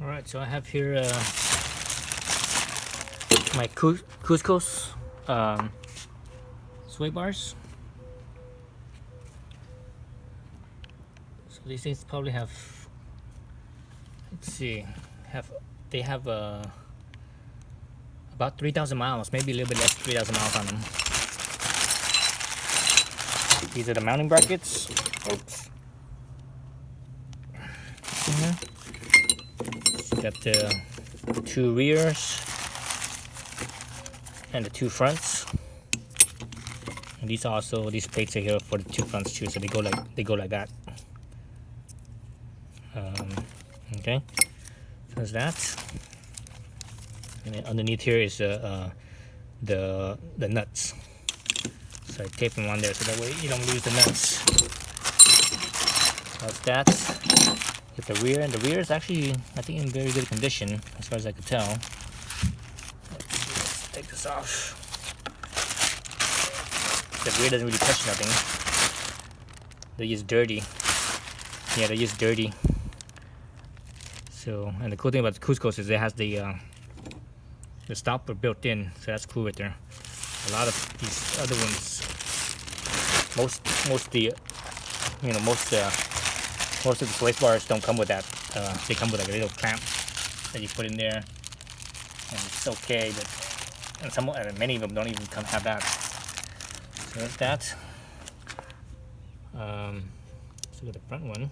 Alright, so I have here my Cusco's sway bars. So these things probably have, let's see, they have about 3,000 miles, maybe a little bit less than 3,000 miles on them. These are the mounting brackets. Oops. Got the two rears and the two fronts. And these plates are here for the two fronts too, so they go like that. Okay, so there's that. And then underneath here is the nuts. So I tape them on there so that way you don't lose the nuts. That's that. Get the rear, and the rear is actually, I think, in very good condition as far as I could tell. Let's take this off. The rear doesn't really touch nothing. They're just dirty. Yeah, they're just dirty. So, and the cool thing about the Cusco is it has the stopper built in, so that's cool right there. A lot of these other ones, most of the sway bars don't come with that. They come with like a little clamp that you put in there, and it's okay. But many of them don't even have that. So there's that. Let's look at the front one.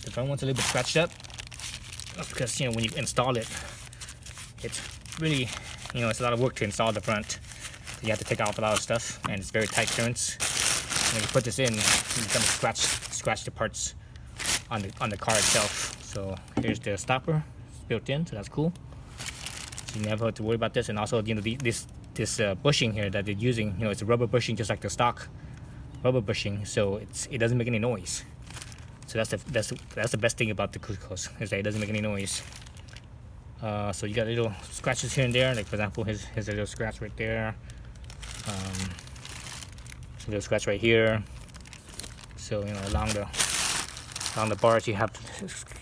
The front one's a little bit scratched up. That's because when you install it, it's really it's a lot of work to install the front. You have to take off a lot of stuff, and it's very tight clearance. When you put this in, you kind of scratch the parts on the car itself. So here's the stopper, it's built in, so that's cool. So you never have to worry about this. And also, this bushing here that they're using, it's a rubber bushing, just like the stock rubber bushing. So it doesn't make any noise. So that's the best thing about the Cuscos, is that it doesn't make any noise. So you got little scratches here and there. Like for example, here's a little scratch right there. A little scratch right here. So along the bars you have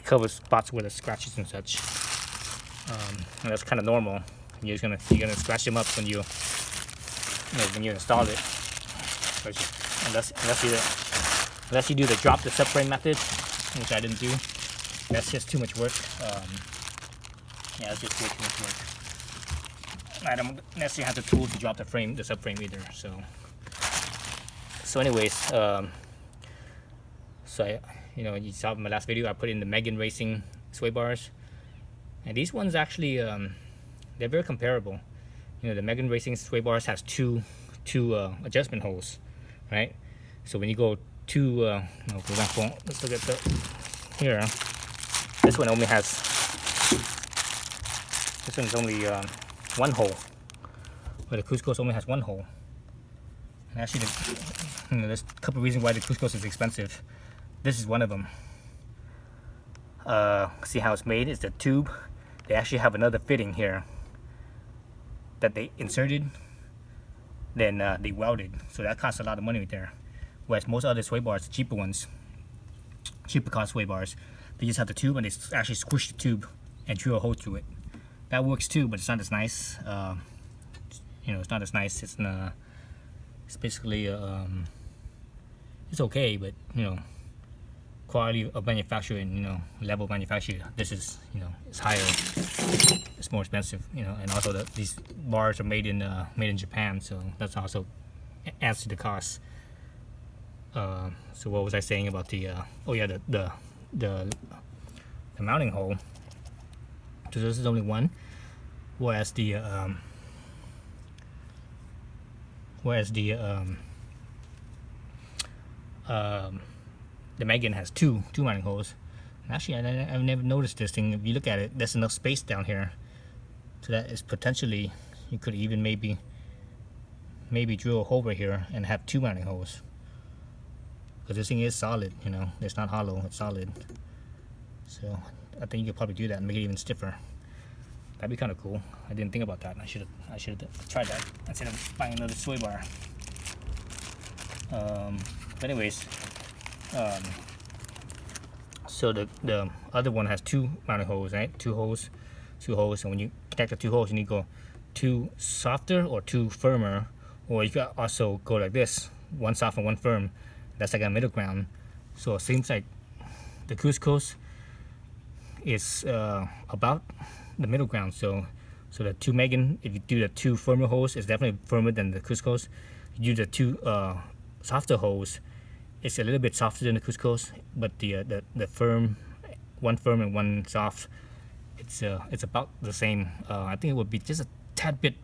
cover spots with the scratches and such. And that's kind of normal. You're gonna scratch them up when you install it. Unless you do the drop the subframe method, which I didn't do. That's just too much work. Yeah, that's just way too much work. I don't necessarily have the tools to drop the subframe either. So anyways, you saw in my last video I put in the Megan Racing sway bars, and these ones actually they're very comparable. The Megan Racing sway bars has two adjustment holes, right? So when you go for example, let's look at here. This one only has one hole, but the Cusco's only has one hole. And actually, there's a couple of reasons why the Cusco's is expensive. This is one of them. See how it's made? It's the tube. They actually have another fitting here that they inserted, then they welded. So that costs a lot of money right there. Whereas most other sway bars, the cheaper ones, cheaper cost sway bars, they just have the tube and they actually squish the tube and drill a hole through it. That works too, but it's not as nice. It's not as nice. It's basically it's okay, but quality of manufacturing, level of manufacturing, this is it's higher, it's more expensive, and also these bars are made in Japan, so that's also adds to the cost. So what was I saying about the mounting hole? So this is only one, whereas the Megan has two mounting holes. And actually, I've never noticed this thing. If you look at it, there's enough space down here, so that is potentially, you could even maybe drill a hole right here and have two mounting holes. Because this thing is solid, it's not hollow, it's solid. So I think you could probably do that and make it even stiffer. That'd be kind of cool. I didn't think about that. I should have tried that instead of buying another sway bar. But anyways, So the other one has two mounting holes, right? Two holes. And when you connect the two holes, you need to go two softer or two firmer, or you can also go like this, one soft and one firm. That's like a middle ground. So it seems like the Cusco's is about the middle ground. So the two Megan, if you do the two firmer holes, it's definitely firmer than the Cusco's. You do the two softer holes, it's a little bit softer than the Cusco's, but the firm, one firm and one soft, it's about the same. I think it would be just a tad bit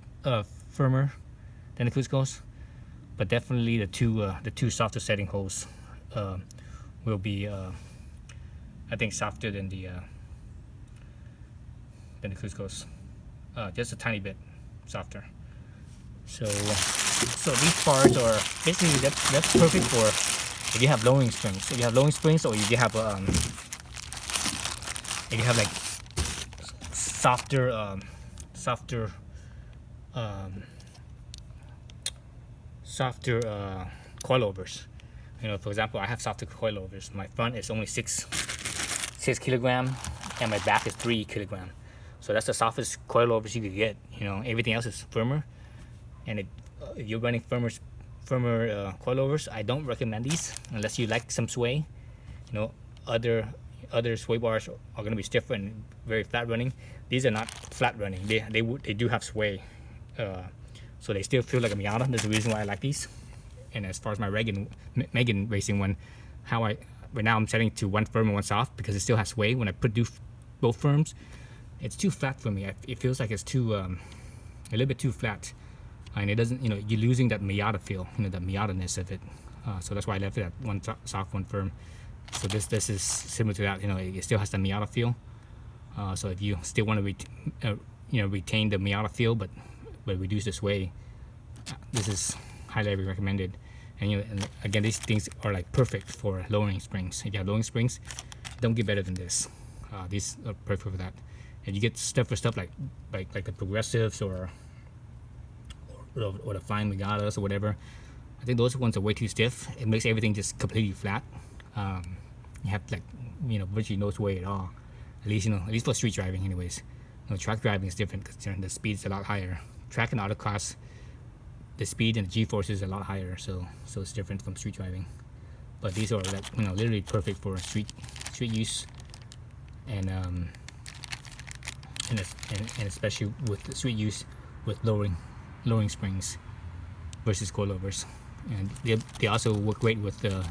firmer than the Cusco's, but definitely the two softer setting holes will be I think softer than the Cusco's, just a tiny bit softer. So these parts are basically that's perfect for if you have lowering springs. If you have lowering springs, or if you have like softer coilovers. You know, for example, I have softer coilovers. My front is only 6 kilogram, and my back is 3 kilogram. So that's the softest coilovers you could get. You know, everything else is firmer. And if you're running firmer coilovers, I don't recommend these unless you like some sway. You know, other sway bars are going to be stiffer and very flat running. These are not flat running. They do have sway, so they still feel like a Miata. That's the reason why I like these. And as far as my Megan racing one, right now I'm setting to one firm and one soft because it still has sway. When I do both firms, it's too flat for me. It feels like it's too a little bit too flat, and it doesn't. You know, you're losing that Miata feel. You know, the Miata-ness of it. So that's why I left it at one soft, one firm. So this is similar to that. You know, it still has the Miata feel. So if you still want to retain the Miata feel, but reduce the sway, this is highly recommended. And and again, these things are like perfect for lowering springs. If you have lowering springs, don't get better than this. These are perfect for that. And you get stuff for stuff like the progressives or the flying Miatas or whatever. I think those ones are way too stiff. It makes everything just completely flat. You have virtually no sway at all. At least for street driving, anyways. Track driving is different because the speed is a lot higher. Track and autocross, the speed and the G-force is a lot higher, so it's different from street driving. But these are like literally perfect for street use, and especially with the street use with lowering springs versus coilovers. And they also work great with the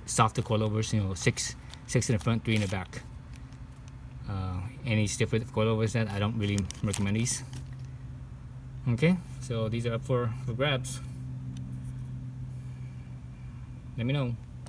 softer coilovers. 6 in the front, 3 in the back. Any stiffer coilovers that I don't really recommend these. Okay, so these are up for grabs. Let me know.